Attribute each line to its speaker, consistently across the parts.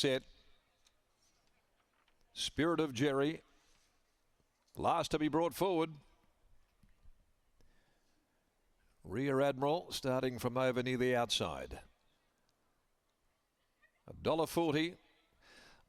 Speaker 1: Set. Spirit of Jerry. Last to be brought forward. Rear Admiral starting from over near the outside. $1.40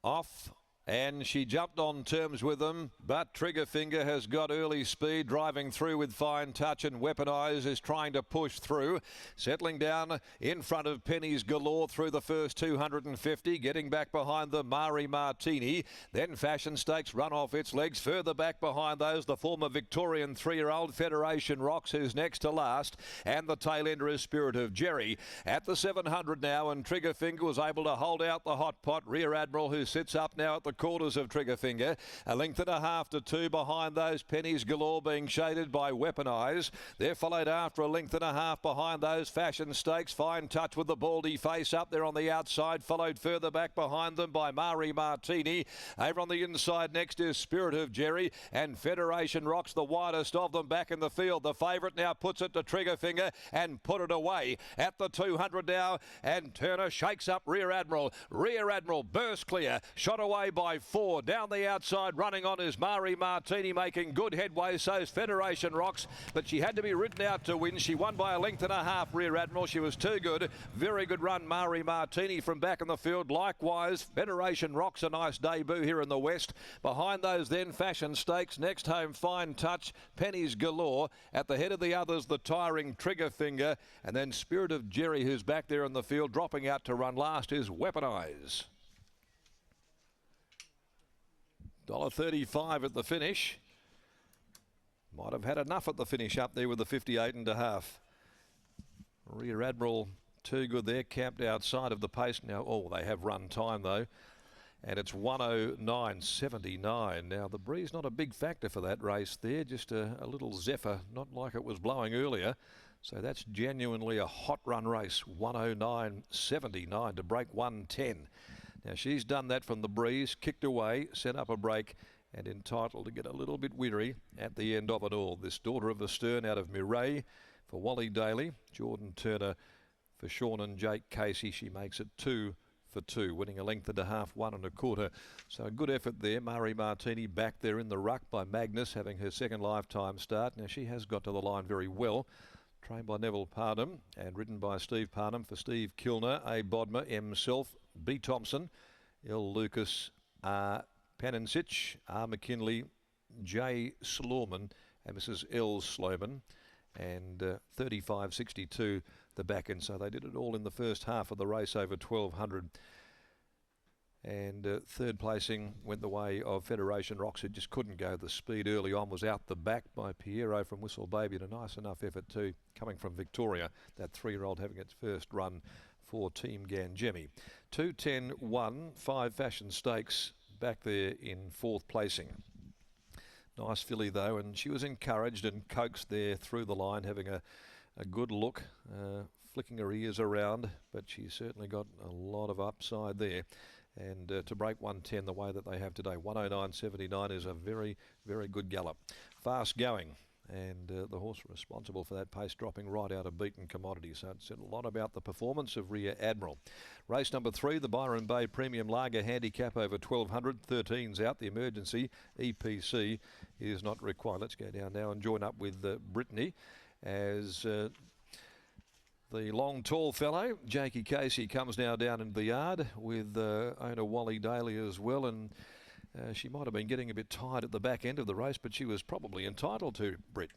Speaker 1: off. And she jumped on terms with them, but Triggerfinger has got early speed, driving through with Fine Touch, and Weaponize is trying to push through. Settling down in front of Pennies Galore through the first 250, getting back behind the Mari Martini. Then Fashion Stakes run off its legs. Further back behind those, the former Victorian 3-year-old Federation Rocks, who's next to last. And the tail ender is Spirit of Jerry. At the 700 now, and Triggerfinger was able to hold out the hot pot. Rear Admiral, who sits up now at the quarters of Triggerfinger, a length and a half to 2 behind those. Pennies Galore being shaded by Weaponize. They're followed after a length and a half behind those. Fashion Stakes, Fine Touch with the baldy face up there on the outside, followed further back behind them by Mari Martini. Over on the inside next is Spirit of Jerry, and Federation Rocks, the widest of them, back in the field. The favourite now puts it to Triggerfinger and put it away at the 200 now, and Turner shakes up Rear Admiral. Rear Admiral burst clear, shot away by 4. Down the outside running on is Mari Martini, making good headway. So's Federation Rocks, but she had to be ridden out to win. She won by a length and a half, Rear Admiral. She was too good. Very good run, Mari Martini from back in the field. Likewise, Federation Rocks, a nice debut here in the West. Behind those then, Fashion Stakes. Next home, Fine Touch, Pennies Galore. At the head of the others, the tiring Triggerfinger. And then Spirit of Jerry, who's back there in the field. Dropping out to run last is Weaponize. $1.35 at the finish. Might have had enough at the finish up there with the 58.5. Rear Admiral too good there, camped outside of the pace now. Oh, they have run time though, and it's 109.79. Now the breeze not a big factor for that race there, just a little zephyr, not like it was blowing earlier. So that's genuinely a hot run race. 109.79 to break 110. Now she's done that from the breeze, kicked away, set up a break, and entitled to get a little bit weary at the end of it all. This Daughter of a Stern out of Mireille for Wally Daly, Jordan Turner for Sean and Jake Casey. She makes it 2 for 2, winning a length and a half, 1 1/4. So a good effort there. Mari Martini back there in the ruck by Magnus, having her second lifetime start. Now she has got to the line very well. Trained by Neville Parnham and ridden by Steve Parnham for Steve Kilner, A. Bodmer, M. Self, B. Thompson, L. Lucas, R. Panancic, R. McKinley, J. Slorman, and Mrs. L. Sloman, and 35.62 the back end. So they did it all in the first half of the race over 1200. And third placing went the way of Federation Rocks, who just couldn't go. The speed early on was out the back by Piero from Whistle Baby, and a nice enough effort too, coming from Victoria. That 3-year-old having its first run for Team Gangemi. 2:10.1, 5 Fashion Stakes back there in fourth placing. Nice filly though, and she was encouraged and coaxed there through the line, having a good look, flicking her ears around, but she's certainly got a lot of upside there. And to break 110 the way that they have today, 109.79 is a very, very good gallop. Fast going, and the horse responsible for that pace dropping right out of beaten commodity. So it said a lot about the performance of Rear Admiral. Race number 3, the Byron Bay Premium Lager Handicap over 1200. 13's out. The emergency EPC is not required. Let's go down now and join up with Brittany as the long, tall fellow, Jakey Casey, comes now down into the yard with owner Wally Daly as well. And she might have been getting a bit tired at the back end of the race, but she was probably entitled to, Britt.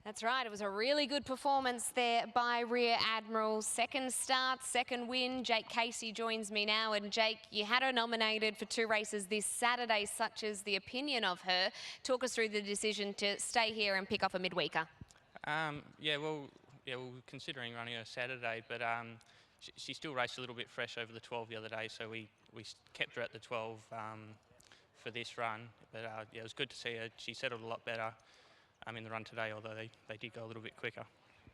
Speaker 2: That's right. It was a really good performance there by Rear Admiral. Second start, second win. Jake Casey joins me now. And Jake, you had her nominated for 2 races this Saturday. Such is the opinion of her. Talk us through the decision to stay here and pick up a midweeker. Yeah, well, considering running her Saturday, but she still raced a little bit fresh over the 12 the other day, so we kept her at the 12 for this run. But yeah, it was good to see her. She settled a lot better in the run today, although they did go a little bit quicker.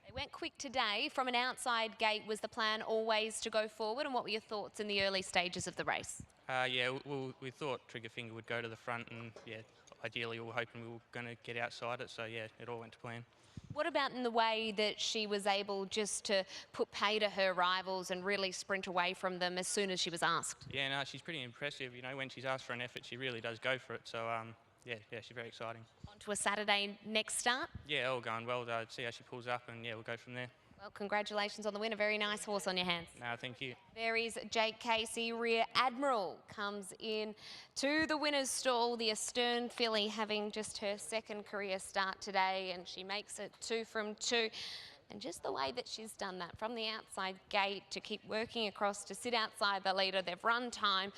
Speaker 2: They went quick today. From an outside gate, was the plan always to go forward? And what were your thoughts in the early stages of the race?
Speaker 3: Yeah, we thought Triggerfinger would go to the front, and yeah, ideally we were hoping we were going to get outside it, so yeah, it all went to plan.
Speaker 4: What about in the way that she was able just to put pay to her rivals and really sprint away from them as soon as she was asked?
Speaker 2: Yeah, no, she's pretty impressive. You know, when she's asked for an effort, she really does go for it. So, yeah, she's very exciting.
Speaker 4: On to a Saturday next start.
Speaker 2: Yeah, all going well. See how she pulls up, and yeah, we'll go from there.
Speaker 4: Well, congratulations on the win. A very nice horse on your hands.
Speaker 2: No, thank you.
Speaker 4: There is Jake Casey. Rear Admiral comes in to the winner's stall. The Astern filly having just her second career start today, and she makes it 2 from 2. And just the way that she's done that from the outside gate to keep working across to sit outside the leader, they've run time.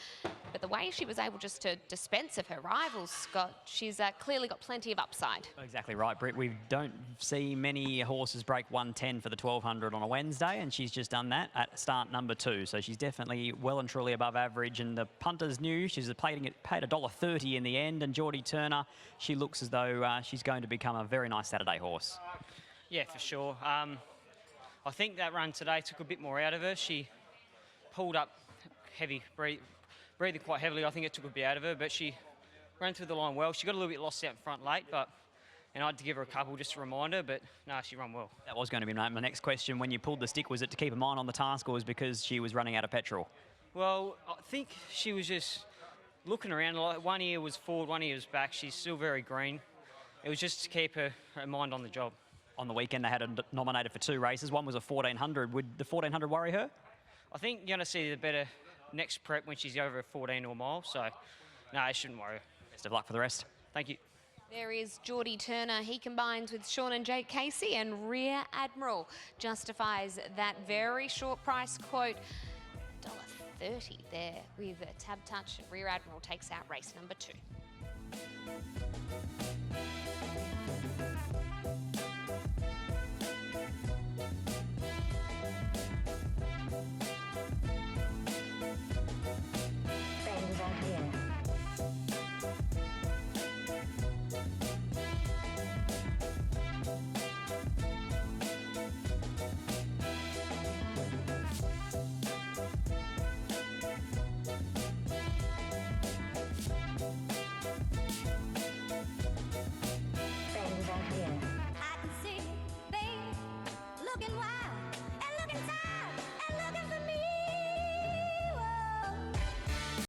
Speaker 4: But the way she was able just to dispense of her rivals, Scott, she's clearly got plenty of upside.
Speaker 5: Exactly right, Britt. We don't see many horses break 110 for the 1200 on a Wednesday, and she's just done that at start number 2. So she's definitely well and truly above average. And the punters knew she's paid $1.30 in the end. And Geordie Turner, she looks as though she's going to become a very nice Saturday horse.
Speaker 6: Yeah, for sure. I think that run today took a bit more out of her. She pulled up heavy, breathing quite heavily. I think it took a bit out of her, but she ran through the line well. She got a little bit lost out in front late, and I had to give her a couple just to remind her, but no, she ran well.
Speaker 5: That was going to be my next question. When you pulled the stick, was it to keep a mind on the task, or was it because she was running out of petrol?
Speaker 6: Well, I think she was just looking around. Like one ear was forward, one ear was back. She's still very green. It was just to keep her mind on the job.
Speaker 5: On the weekend, they had her nominated for 2 races. One was a 1400. Would the 1400 worry her?
Speaker 6: I think you're going to see the better next prep when she's over 14 or more. So, no, it shouldn't worry her.
Speaker 5: Best of luck for the rest.
Speaker 6: Thank you.
Speaker 4: There is Geordie Turner. He combines with Sean and Jake Casey, and Rear Admiral justifies that very short price quote. $1.30 there with a Tab Touch, and Rear Admiral takes out race number 2.